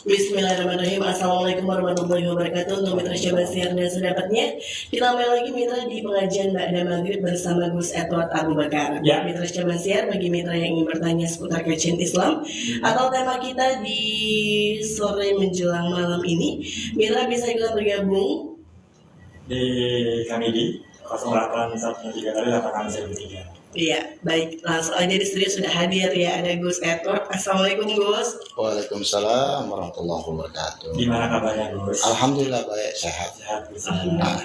Bismillahirrahmanirrahim. Assalamualaikum warahmatullahi wabarakatuh. Untuk Mitra Syabasiar dan sedapatnya, kita kembali lagi Mitra di pengajian Ba'da Maghrib bersama Gus Edward Abu Bakar. Ya. Mitra Syabasiar, bagi Mitra yang ingin bertanya seputar kajian Islam atau tema kita di sore menjelang malam ini, Mitra bisa juga bergabung di kami di 0813 Iya, baik. Langsung aja di studio sudah hadir ya, ada Gus Edward. Assalamualaikum Gus. Waalaikumsalam warahmatullahi wabarakatuh. Gimana kabarnya Gus? Alhamdulillah baik, sehat. Sehat Gus. Nah,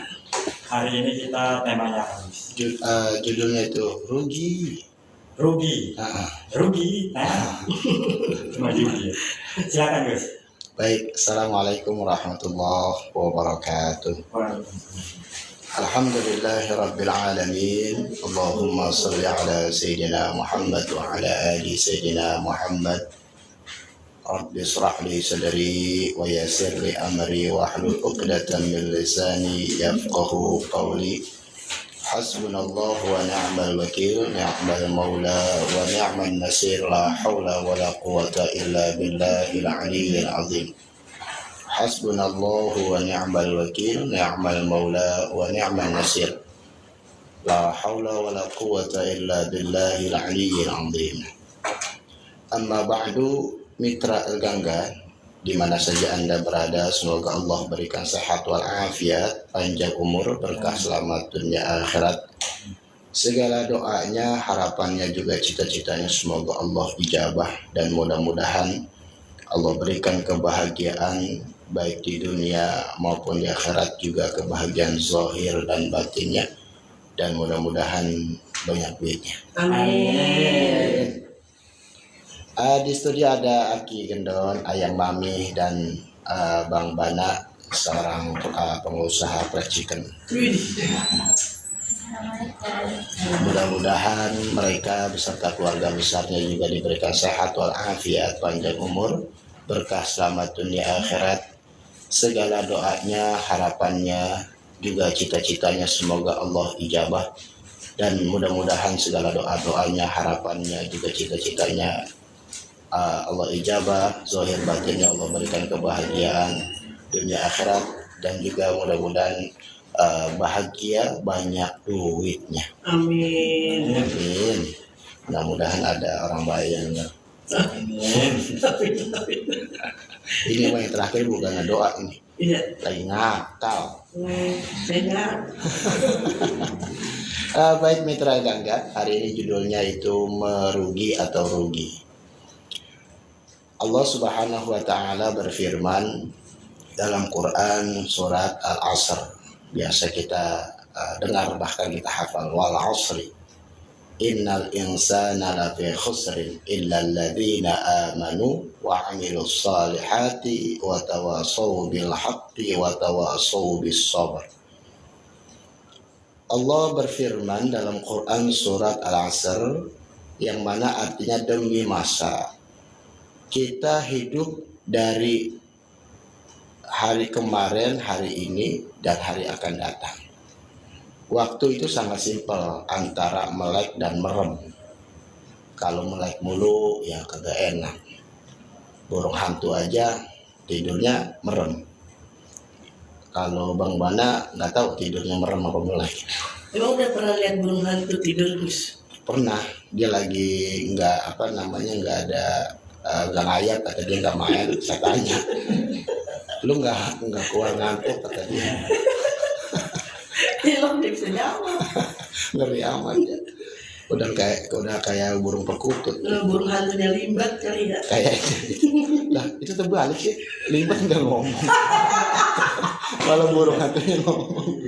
Hari ini kita temanya apa Gus? judulnya itu rugi. Rugi. Rugi. Cuma rugi. Silakan Gus. Baik, assalamualaikum warahmatullahi wabarakatuh. Waalaikumsalam. Alhamdulillahirabbil alamin. Allahumma shalli ala sayyidina Muhammad wa ala ali sayyidina Muhammad. Rabbi israh li sadri wa yassir li amri wa hlul 'uqdatam min lisani yafqahu qawli. Hasbunallahu wa ni'mal wakil, ni'mal maula wa ni'man nasir, la haula wa la quwwata illa billahil aliyyil azim. Hasbunallahu wa ni'mal wakil, ni'mal maula wa ni'man nasir, la haula wa la quwwata illa billahil aliyyil azim. Amma ba'du, Mitra Al-Gangga, di mana saja Anda berada, semoga Allah berikan sehat wal afiat, panjang umur, berkah selamat dunia akhirat. Segala doanya, harapannya juga cita-citanya semoga Allah ijabah, dan mudah-mudahan Allah berikan kebahagiaan baik di dunia maupun di akhirat, juga kebahagiaan zahir dan batinnya, dan mudah-mudahan banyak duitnya. Amin. Di studio ada Aki Gendon, Ayang Mami, dan Bang Bana, seorang pengusaha fried chicken. Mudah-mudahan mereka beserta keluarga besarnya juga diberikan sehat walafiat, panjang umur, berkah selamat dunia akhirat. Segala doanya, harapannya, juga cita-citanya semoga Allah ijabah, dan mudah-mudahan segala doa-doanya, harapannya, juga cita-citanya Allah ijabah, zahir batinnya Allah berikan kebahagiaan dunia akhirat, dan juga mudah-mudahan bahagia, banyak duitnya. Amin. Amin. Mudah-mudahan ada orang baik yang ini yang terakhir bukan doa ini. Iya. Lagi ngakal. Saya Baik Mitra Gangga, hari ini judulnya itu merugi atau rugi. Allah Subhanahu wa taala berfirman dalam Quran surat Al-Asr. Biasa kita dengar, bahkan kita hafal, wal asri innal insana lafi khusrin illa alladzina amanu wa 'amilus salihati wa tawassaw bil haqqi wa tawassaw bis sabr. Allah berfirman dalam Quran surat Al-Asr, yang mana artinya demi masa. Kita hidup dari hari kemarin, hari ini, dan hari akan datang. Waktu itu sangat simpel, antara melek dan merem. Kalau melek mulu ya kagak enak. Burung hantu aja tidurnya merem. Kalau Bang Bana nggak tahu tidurnya merem apa melek. emang udah pernah lihat burung hantu tidur Gus? Pernah, dia lagi nggak nggak ada gang ayat, kata dia nggak main. Saya tanya, lu nggak keluar ngantuk, kata dia. Ya lo bisa jawab. Ngeri amat ya. Udah kayak burung perkutut. Burung hantunya limbat kali ya. Kayaknya. Lah itu terbalik sih, limbat nggak ngomong. Kalau burung hantunya ngomong.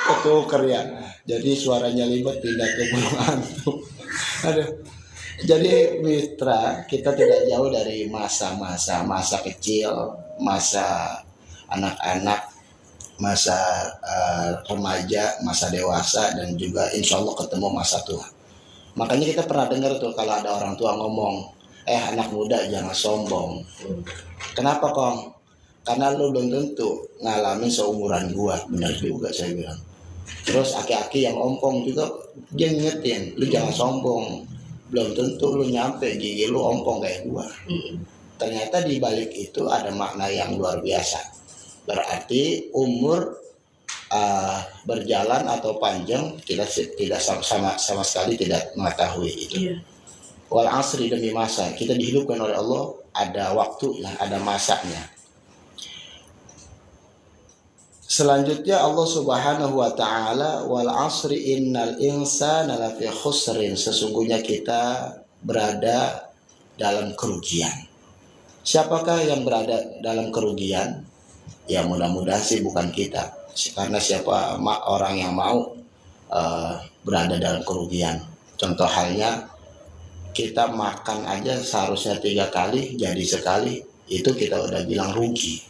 Ketuker ya. Jadi suaranya limbat pindah ke burung hantu. Aduh. Jadi Mitra, kita tidak jauh dari masa kecil, masa anak-anak, masa remaja, masa dewasa, dan juga insya Allah ketemu masa tua. Makanya kita pernah dengar tuh kalau ada orang tua ngomong, anak muda jangan sombong. Kenapa Kong? Karena lu belum tentu ngalamin seumuran gua. Benar juga saya bilang. Terus aki-aki yang ompong juga dia ngingetin, lu jangan sombong. Belum tentu lu nyampe gigi lu ompong kayak gua. ternyata di balik itu ada makna yang luar biasa. Berarti umur berjalan atau panjang kita tidak sama sekali tidak mengetahui itu. Iya. Wal asri, demi masa, kita dihidupkan oleh Allah, ada waktunya, ada masanya. Selanjutnya Allah Subhanahu wa taala, wal asri innal insana lafi khusrin, sesungguhnya kita berada dalam kerugian. Siapakah yang berada dalam kerugian? Ya mudah-mudahan sih bukan kita, karena siapa orang yang mau berada dalam kerugian. Contoh halnya kita makan aja seharusnya 3 kali jadi sekali, itu kita udah bilang rugi.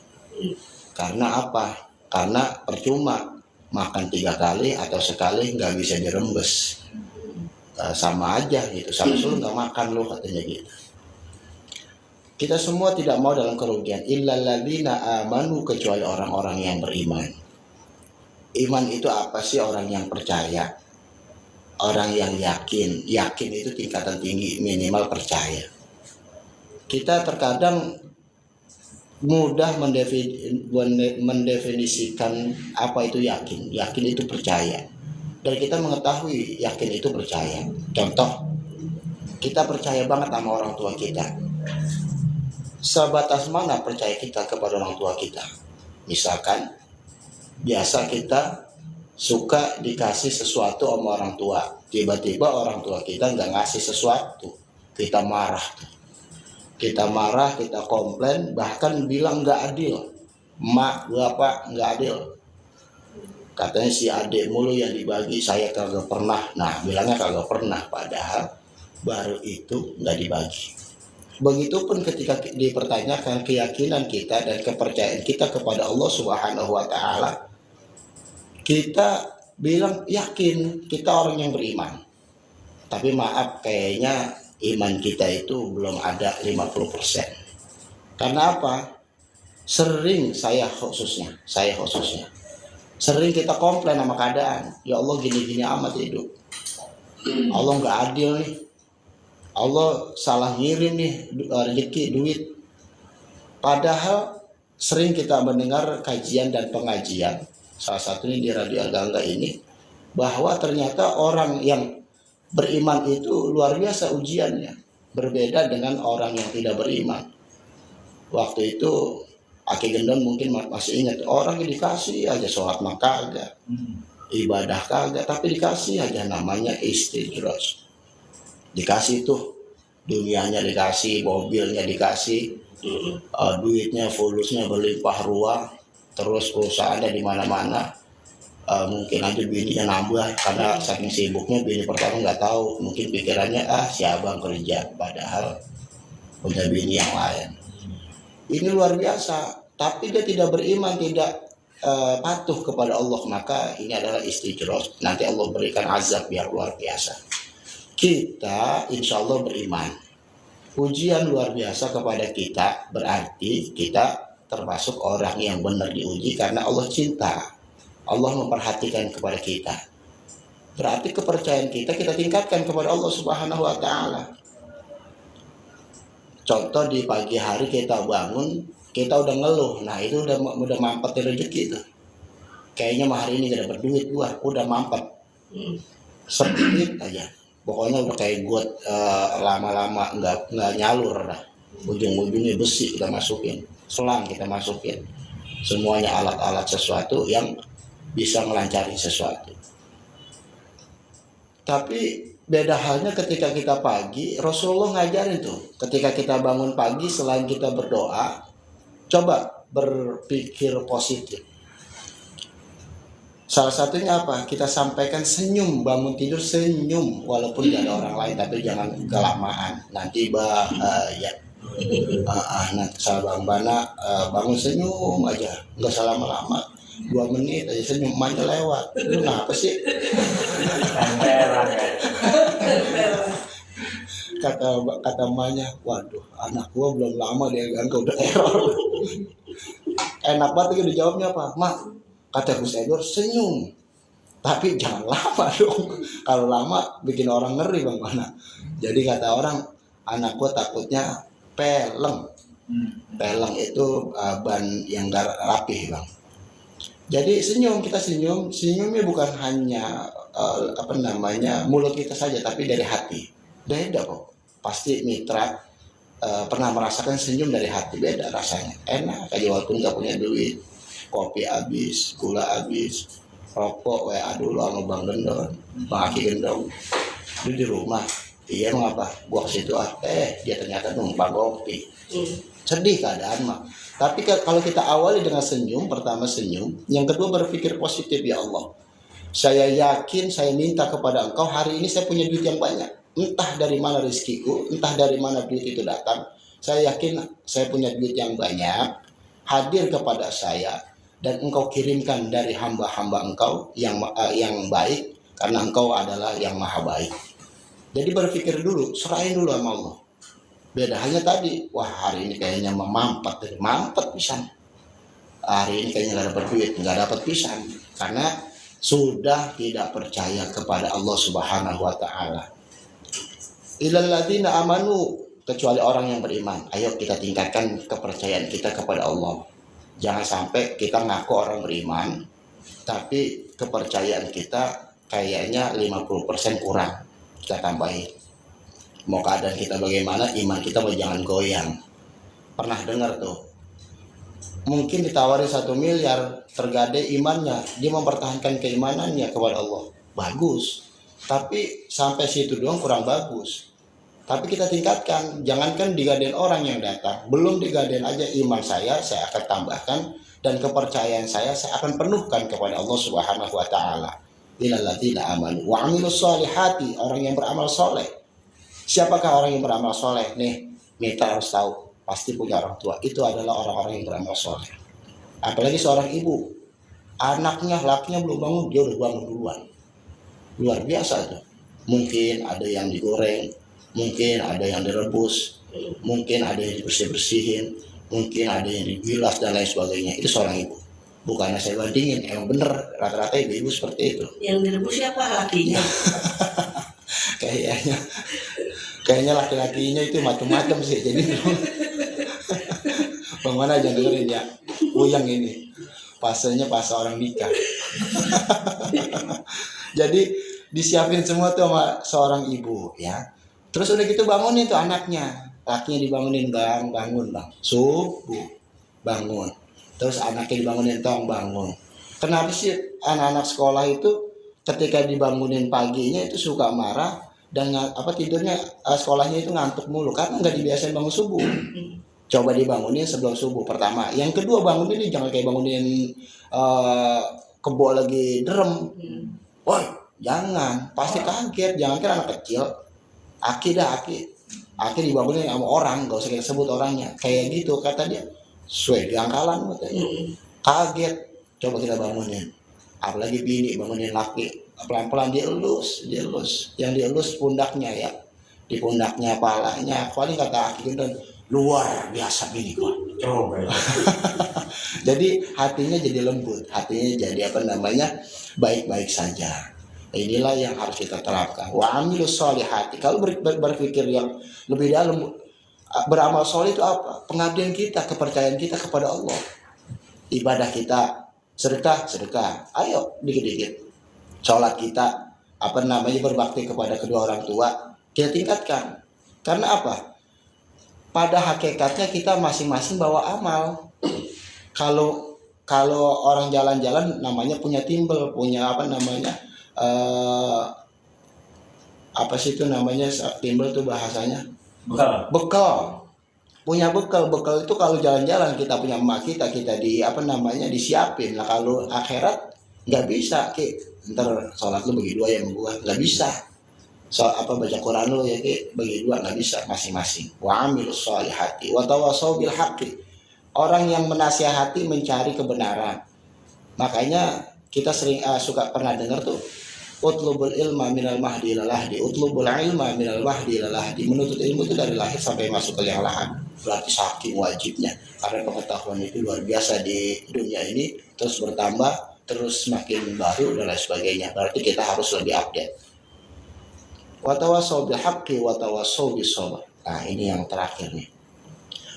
Karena apa? Karena percuma makan 3 kali atau sekali nggak bisa dirembes, sama aja gitu, sama lu nggak makan lu, katanya gitu. Kita semua tidak mau dalam kerugian. Illalladzina amanu, kecuali orang-orang yang beriman. Iman itu apa sih? Orang yang percaya, orang yang yakin. Yakin itu tingkatan tinggi, minimal percaya. Kita terkadang mudah mendefinisikan apa itu yakin. Yakin itu percaya. Dan kita mengetahui yakin itu percaya. Contoh, kita percaya banget sama orang tua kita. Sebatas mana percaya kita kepada orang tua kita? Misalkan biasa kita suka dikasih sesuatu sama orang tua, tiba-tiba orang tua kita nggak ngasih sesuatu, kita marah. Kita marah, kita komplain, bahkan bilang nggak adil. Mak, bapak nggak adil. Katanya si adik mulu yang dibagi, saya kagak pernah. Nah, bilangnya kagak pernah, padahal baru itu nggak dibagi. Begitupun ketika dipertanyakan keyakinan kita dan kepercayaan kita kepada Allah Subhanahu wa taala, kita bilang yakin, kita orang yang beriman. Tapi maaf, kayaknya iman kita itu belum ada 50%. Karena apa? Saya khususnya sering kita komplain sama keadaan. Ya Allah, gini-gini amat hidup. Allah nggak adil nih. Allah salah ngirim nih rezeki, duit. Padahal sering kita mendengar kajian dan pengajian, salah satunya di Radio Agangga ini, bahwa ternyata orang yang beriman itu luar biasa ujiannya, berbeda dengan orang yang tidak beriman. Waktu itu Aki Gendon mungkin masih ingat, orang yang dikasih aja sholat maka kagak, ibadah kagak, tapi dikasih aja namanya istidroj. Dikasih tuh dunianya, dikasih mobilnya, dikasih duitnya, fulusnya berlimpah ruah, terus perusahaannya di mana-mana. Mungkin aja bininya nambah karena saking sibuknya, bini pertama nggak tahu, mungkin pikirannya si abang kerja, padahal punya bini yang lain. Ini luar biasa, tapi dia tidak beriman, tidak patuh kepada Allah, maka ini adalah istijroj. Nanti Allah berikan azab biar luar biasa. Kita insya Allah beriman, ujian luar biasa kepada kita, berarti kita termasuk orang yang benar diuji karena Allah cinta, Allah memperhatikan kepada kita. Berarti kepercayaan kita tingkatkan kepada Allah Subhanahu wa taala. Contoh, di pagi hari kita bangun, kita udah ngeluh, nah itu udah mampet rezeki itu. Kayaknya hari ini gak dapet duit gua, udah mampet. Sedikit aja. Pokoknya udah kayak gue lama-lama nggak nyalur lah. Ujung-ujungnya besi kita masukin, selang kita masukin, semuanya alat-alat sesuatu yang bisa melancarin sesuatu. Tapi beda halnya ketika kita pagi. Rasulullah ngajarin tuh, ketika kita bangun pagi, selain kita berdoa, coba berpikir positif. Salah satunya apa? Kita sampaikan senyum, bangun tidur senyum, walaupun gak ada orang lain, tapi jangan kelamaan. Nanti bahaya. Nanti salah Bang Bana, bangun senyum aja, nggak usah lama-lama, 2 menit aja senyum, emaknya lewat. Lu ngapa sih? Kata emaknya, waduh, anak gua belum lama dia ganggu udah error. Enak banget gitu jawabnya apa? Mak, kata Gus Edward, senyum, tapi jangan lama dong. Kalau lama bikin orang ngeri Bang Bana. Jadi kata orang, anak gua takutnya peleng. Peleng itu ban yang rapih bang. Jadi kita senyumnya bukan hanya mulut kita saja, tapi dari hati. Beda kok. Pasti mitra pernah merasakan senyum dari hati, beda rasanya. Enak aja walaupun nggak punya duit. Kopi habis, gula habis, rokok WA dulu sama Bang Gendon, Bang Aki Gendong. Itu di rumah. Iya ngapa? Gua ke situ dia ternyata numpang kopi. Sedih keadaan mah. Tapi kalau kita awali dengan senyum, pertama senyum, yang kedua berpikir positif, ya Allah. Saya yakin, saya minta kepada Engkau hari ini saya punya duit yang banyak. Entah dari mana rezekiku, entah dari mana duit itu datang. Saya yakin saya punya duit yang banyak, hadir kepada saya, dan Engkau kirimkan dari hamba-hamba Engkau yang baik, karena Engkau adalah yang maha baik. Jadi berpikir dulu, serahin dulu sama Allah. Beda hanya tadi, wah hari ini kayaknya mampet pisan. Hari ini kayaknya nggak dapat duit, nggak dapat pisan, karena sudah tidak percaya kepada Allah Subhanahu Wa Taala. Illal ladzina amanu, kecuali orang yang beriman. Ayo kita tingkatkan kepercayaan kita kepada Allah. Jangan sampai kita ngaku orang beriman, tapi kepercayaan kita kayaknya 50% kurang. Kita tambahin. Mau keadaan kita bagaimana, iman kita jangan goyang. Pernah dengar tuh, mungkin ditawarin 1 miliar, tergade imannya, dia mempertahankan keimanannya kepada Allah, bagus. Tapi sampai situ doang kurang bagus. Tapi kita tingkatkan, jangankan digadein orang yang datang, belum digadein aja iman saya akan tambahkan, dan kepercayaan saya akan penuhkan kepada Allah Subhanahu Wa Taala. Illal ladzina amanu wa amilus solihati, orang yang beramal soleh. Siapakah orang yang beramal soleh? Nih, kita harus tahu, pasti punya orang tua. Itu adalah orang-orang yang beramal soleh. Apalagi seorang ibu, anaknya, lakinya belum bangun, dia udah bangun duluan. Luar biasa tuh. Mungkin ada yang digoreng, mungkin ada yang direbus, mungkin ada yang dibersih-bersihin, mungkin ada yang dibilas dan lain sebagainya. Itu seorang ibu. Bukannya saya bandingin, emang bener rata-rata ibu-ibu seperti itu. Yang direbus siapa? Lakinya. Kayaknya laki-lakinya itu macam-macam sih. Jadi Bang Mana jangan dengerin ya. Uyang ini fasenya fase orang nikah. Jadi disiapin semua tuh sama seorang ibu ya. Terus udah gitu bangunin tuh anaknya. Lakinya dibangunin, bangun bang. Subuh bangun. Terus anaknya dibangunin, bangun. Kenapa sih anak-anak sekolah itu ketika dibangunin paginya itu suka marah dan tidurnya sekolahnya itu ngantuk mulu karena nggak dibiasain bangun subuh. Coba dibangunin sebelum subuh pertama. Yang kedua bangunin ini jangan kayak bangunin kebo lagi derem. Woi, jangan, pasti kaget. Jangan kan anak kecil. Aki dibangunin sama orang, nggak usah kita sebut orangnya. Kayak gitu kata dia. Suwe diangkalan katanya. Kaget. Coba kita bangunin. Apalagi bini bangunin laki. Pelan-pelan dielus. Yang dielus pundaknya ya, di pundaknya, palanya. Paling kata Aki Gendon, luar biasa bini gua. Coba ya. Jadi hatinya jadi lembut, hatinya jadi baik-baik saja. Inilah yang harus kita terapkan. Wa amilus solihati. Kalau berpikir yang lebih dalam, beramal soleh itu apa? Pengabdian kita, kepercayaan kita kepada Allah. Ibadah kita, sedekah. Ayo dikit-dikit. Sholat kita, berbakti kepada kedua orang tua, kita tingkatkan. Karena apa? Pada hakikatnya kita masing-masing bawa amal. Kalau orang jalan-jalan namanya punya timbel, punya timbel tuh bahasanya? Bekal. Punya bekal itu kalau jalan-jalan kita punya emak kita disiapin. Nah kalau akhirat nggak bisa ntar sholat lu bagi dua yang gua nggak bisa, baca Quran lu ya bagi dua nggak bisa, masing-masing. Wa amilus solihati wa tawassaw bil haqqi, orang yang menasihati mencari kebenaran. Makanya kita sering suka pernah dengar tuh, utlubul ilma minal mahdi ilal lahdi, utlubul ilma minal mahdi ilal lahdi. Menuntut ilmu itu dari lahir sampai masuk ke liang lahat. Berarti saking wajibnya, karena pengetahuan itu luar biasa di dunia ini, terus bertambah, terus semakin baru dan lain sebagainya. Berarti kita harus lebih update. Wa tawassaw bil haqqi wa tawassaw bis sabr. Nah, ini yang terakhir nih.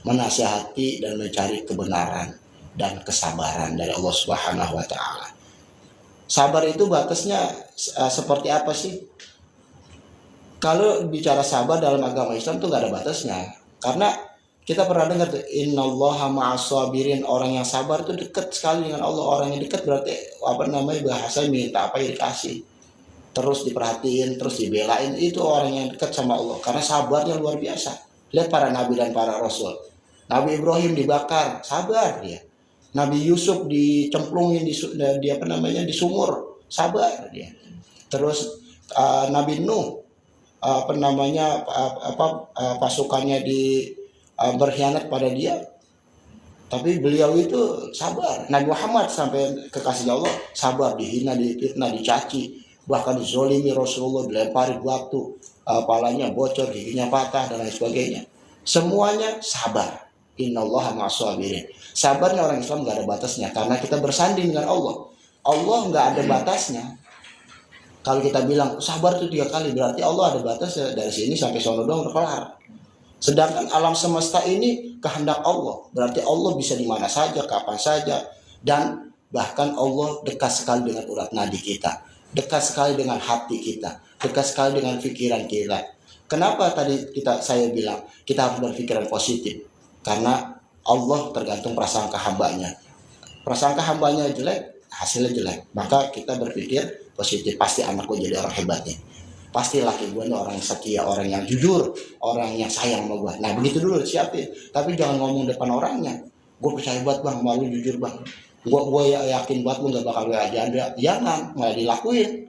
menasihati dan mencari kebenaran dan kesabaran dari Allah Subhanahu wa taala. Sabar itu batasnya seperti apa sih? Kalau bicara sabar dalam agama Islam tuh gak ada batasnya. Karena kita pernah dengar tuh, innallaha ma'as sabirin, orang yang sabar itu dekat sekali dengan Allah. Orang yang dekat berarti bahasa minta apa ya dikasih. Terus diperhatiin, terus dibelain, itu orang yang dekat sama Allah. Karena sabarnya luar biasa. Lihat para nabi dan para rasul. Nabi Ibrahim dibakar, sabar dia. Nabi Yusuf dicemplungin di sumur, sabar dia. Terus Nabi Nuh pasukannya berkhianat pada dia, tapi beliau itu sabar. Nabi Muhammad sampai kekasih Allah sabar, dihina, difitnah, dicaci, bahkan dizolimi Rasulullah, dilempari batu, palanya bocor, giginya patah dan lain sebagainya. Semuanya sabar. Innallaha ma'as sabirin. Sabarnya orang Islam gak ada batasnya, karena kita bersanding dengan Allah. Allah gak ada batasnya. Kalau kita bilang sabar itu 3 kali, berarti Allah ada batasnya, dari sini sampai sono doang udah kelar. Sedangkan alam semesta ini kehendak Allah, berarti Allah bisa di mana saja, kapan saja, dan bahkan Allah dekat sekali dengan urat nadi kita, dekat sekali dengan hati kita, dekat sekali dengan pikiran kita. Kenapa tadi saya bilang kita harus berpikiran positif? Karena Allah tergantung prasangka hambanya. Prasangka hambanya jelek, hasilnya jelek. Maka kita berpikir positif, pasti anak gue jadi orang hebat nih. Pasti laki gue nih orang setia, orang yang jujur, orang yang sayang sama gue. Nah begitu dulu siapin. Tapi jangan ngomong depan orangnya. Gue percaya banget bang, malu jujur bang. Gue yakin banget lu gak bakal ada. Jangan, malah dilakuin.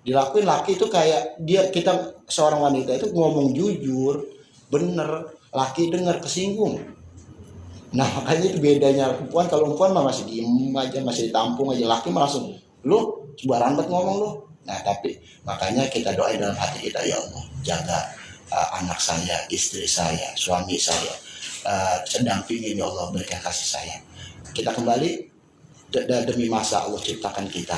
Dilakuin. Laki itu kayak kita seorang wanita itu ngomong jujur, bener, laki dengar kesinggung. Nah makanya itu bedanya perempuan. Kalau perempuan mah masih diem aja, masih ditampung aja. Laki mah langsung, lu sembarangan banget ngomong lu. Nah tapi makanya kita doain dalam hati kita, ya Allah jaga anak saya, istri saya, suami saya, dampingin ya Allah, berikan kasih sayang. Kita kembali demi masa Allah ciptakan kita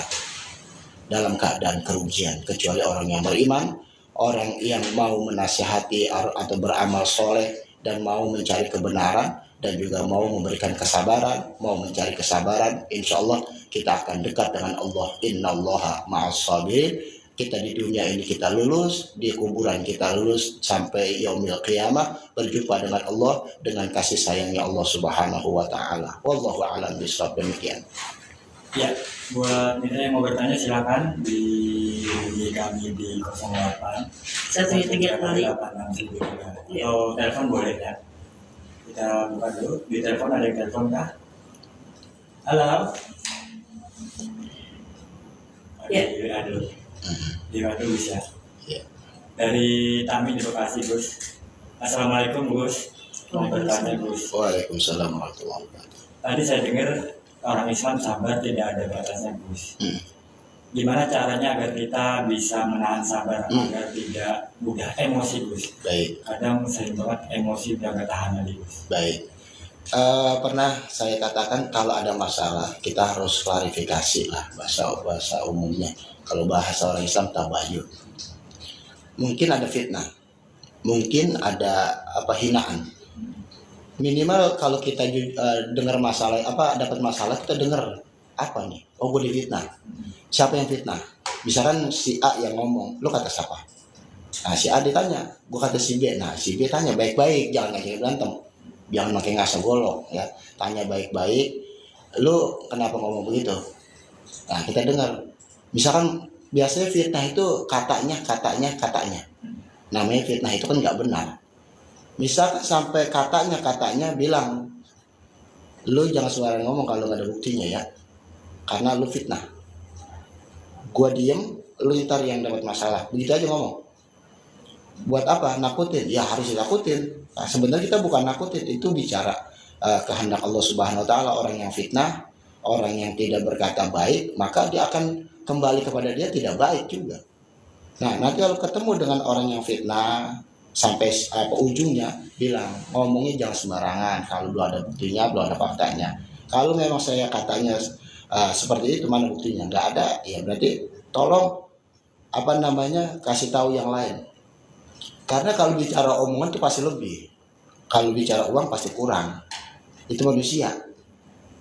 dalam keadaan kerugian, kecuali orang yang beriman, orang yang mau menasihati atau beramal soleh dan mau mencari kebenaran dan juga mau memberikan kesabaran, mau mencari kesabaran, insya Allah kita akan dekat dengan Allah. Innallaha ma'as sabirin. Kita di dunia ini kita lulus, di kuburan kita lulus, sampai yaumil qiyamah berjumpa dengan Allah dengan kasih sayangnya Allah Subhanahu wa taala. Wallahu a'lam bishawab. Demikian. Ya, buat mitra yang mau bertanya silakan di kami di 08 138 kali. atau telepon boleh ya. Kita buka dulu. Di telepon ada yang telepon kah? Halo. Ya. Aduh. Di Batu bisa. Ya. Dari Tami di Bekasi, Gus. Assalamualaikum, Gus. Mau bertanya, Gus. Waalaikumsalam warahmatullahi wabarakatuh. Tadi saya dengar orang Islam sabar tidak ada batasnya, Gus. Gimana caranya agar kita bisa menahan sabar agar tidak mudah emosi, Gus? Baik. Kadang sering banget emosi udah gak tahan lagi, Gus. Baik. Pernah saya katakan kalau ada masalah kita harus klarifikasi lah, bahasa umumnya. Kalau bahasa orang Islam tabayun. Mungkin ada fitnah, mungkin ada hinaan. Minimal kalau kita dengar masalah dapat masalah, kita dengar apa nih? Oh, gue difitnah. Siapa yang fitnah? Misalkan si A yang ngomong, lu kata siapa? Nah si A ditanya, gue kata si B. Nah si B tanya baik-baik, jangan ngajak berantem, jangan makin ngasah golok ya. Tanya baik-baik, lu kenapa ngomong begitu? Nah kita dengar. Misalkan biasanya fitnah itu katanya. Namanya fitnah itu kan nggak benar. Misalkan sampai katanya bilang, lu jangan sembarangan ngomong kalau nggak ada buktinya ya, karena lu fitnah. Gua diem, lu ntar yang dapat masalah. Begitu aja ngomong. Buat apa? Nakutin? Ya harus ditakutin. Nah, sebenarnya kita bukan nakutin, itu bicara kehendak Allah Subhanahu wa taala. Orang yang fitnah, orang yang tidak berkata baik, maka dia akan kembali kepada dia tidak baik juga. Nah, nanti kalau ketemu dengan orang yang fitnah, sampai ujungnya bilang, ngomongnya jangan sembarangan. Kalau belum ada buktinya, belum ada faktanya. Kalau memang saya katanya seperti itu, mana buktinya? Nggak ada, ya berarti tolong kasih tahu yang lain. Karena kalau bicara omongan itu pasti lebih. Kalau bicara uang pasti kurang. Itu manusia.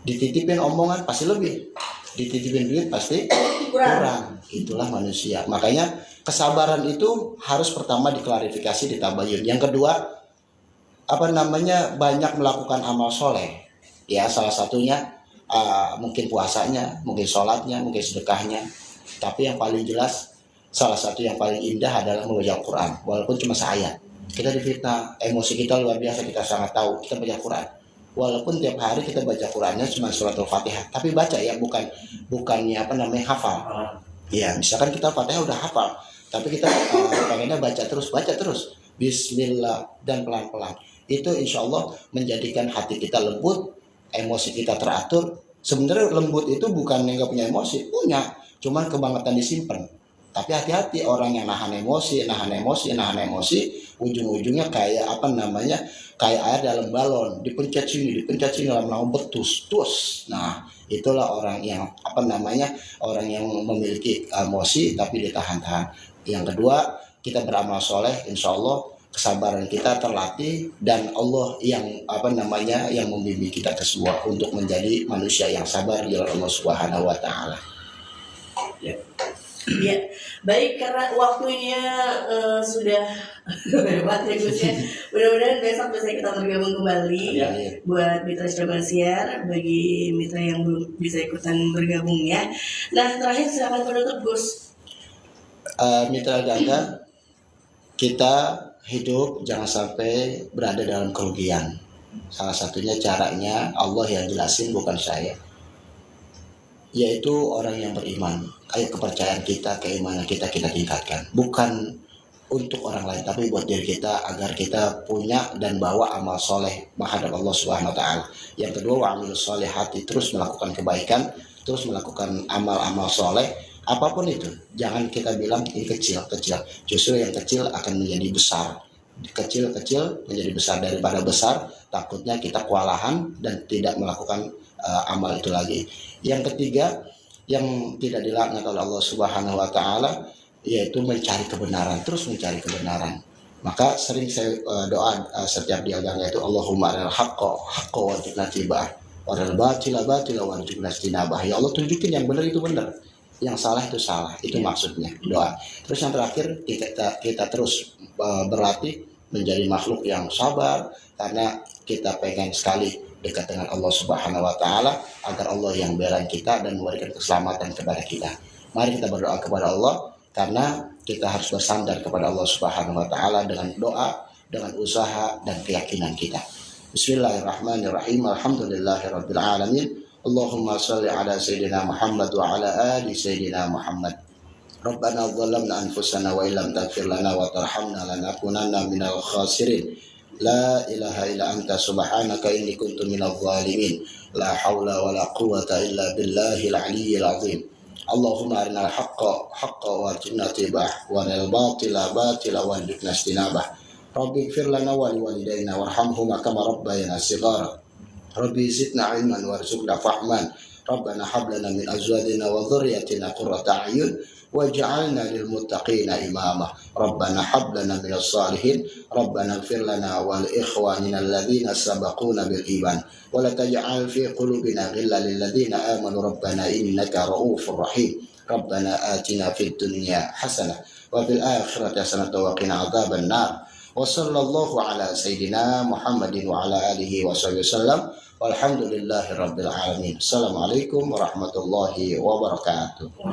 Dititipin omongan pasti lebih. Dititipin duit pasti kurang. Itulah manusia. Makanya kesabaran itu harus pertama diklarifikasi, ditabayun. Yang kedua, banyak melakukan amal soleh. Ya, salah satunya mungkin puasanya, mungkin sholatnya, mungkin sedekahnya. Tapi yang paling jelas, salah satu yang paling indah adalah membaca Quran. Walaupun cuma seayat. Kita difitnah, emosi kita luar biasa, kita sangat tahu. Kita baca Quran. Walaupun tiap hari kita baca Qurannya cuma surat Al-Fatihah. Tapi baca ya, bukannya hafal. Ya, misalkan kita Fatihah udah hafal. Tapi kita pengennya baca terus. Bismillah dan pelan-pelan. Itu insya Allah menjadikan hati kita lembut, emosi kita teratur. Sebenarnya lembut itu bukan yang nggak punya emosi, punya. Cuman kebangetan disimpan. Tapi hati-hati orang yang nahan emosi, ujung-ujungnya kayak kayak air dalam balon, dipencet sini lama-lama betus. Nah, itulah orang yang orang yang memiliki emosi tapi ditahan-tahan. Yang kedua, kita beramal soleh, insya Allah kesabaran kita terlatih dan Allah yang yang membimbing kita semua untuk menjadi manusia yang sabar di Allah Subhanahu wa taala. Ya, baik, karena waktunya sudah lewat ya Gus ya. Mudah-mudahan besok bisa kita bergabung kembali buat Mitra Syamasiar, bagi mitra yang belum bisa ikutan bergabungnya. Nah, terakhir silakan penutup Gus. Mitra Ganda, kita hidup jangan sampai berada dalam kerugian. Salah satunya caranya Allah yang jelasin, bukan saya, yaitu orang yang beriman. Ayo kepercayaan kita, keimanan kita tingkatkan. Bukan untuk orang lain, tapi buat diri kita agar kita punya dan bawa amal soleh menghadap Allah Subhanahu wa taala. Yang kedua, wa'amilus solehati, terus melakukan kebaikan, terus melakukan amal-amal soleh. Apapun itu, jangan kita bilang ini kecil. Justru yang kecil akan menjadi besar. Kecil menjadi besar. Daripada besar, takutnya kita kewalahan dan tidak melakukan amal itu lagi. Yang ketiga, yang tidak dilaknat oleh Allah Subhanahu wa taala, yaitu mencari kebenaran, terus mencari kebenaran. Maka sering saya doa setiap di agama itu, Allahumma arinal haqqa warzuqna ittiba'ah wa arinal batila warzuqna ijtinabah. Ya Allah, tunjukin yang benar itu benar, yang salah itu salah. Itu maksudnya doa. Terus yang terakhir, kita terus berlatih menjadi makhluk yang sabar, karena kita pengen sekali dekat dengan Allah Subhanahu wa taala, agar Allah yang belain kita dan memberikan keselamatan kepada kita. Mari kita berdoa kepada Allah, karena kita harus bersandar kepada Allah Subhanahu wa taala dengan doa, dengan usaha dan keyakinan kita. Bismillahirrahmanirrahim. Alhamdulillahirabbil alamin. Allahumma shalli ala sayyidina Muhammad wa ala ali sayyidina Muhammad. Rabbana dzalamna anfusana wa illam taghfir lana wa tarhamna lanakunanna minal khasirin. La ilaha illa anta subhanaka inni kuntu minadh dhalimin. La haula wa la quwwata illa billahil aliyyil azim. Allahumma arinal haqqa warzuqna ittiba'ah wa arinal batila warzuqna ijtinabah. Rabbi ighfir lana wa liwalidayna warhamhuma kama rabbayana shighara. Rabbi zidna ilman warzuqna fahman. Rabbana hab lana min azwajina wa dhurriyyatina qurrata a'yun waj'alna lil muttaqina imama. Rabbana hab lana minas salihin. Rabbana ighfir lana wal ikhwanina alladhina sabaquna bil iman wa la taj'al fi qulubina ghillan lil ladzina amanu rabbana innaka ra'ufur rahim. Rabbana atina fid dunya hasanah wa fil akhirati hasanah wa qina adzaban nar. Wa sallallahu ala sayyidina Muhammadin wa ala alihi wa sahbihi wasallam. Walhamdulillahirabbil alamin. Assalamualaikum warahmatullahi wabarakatuh.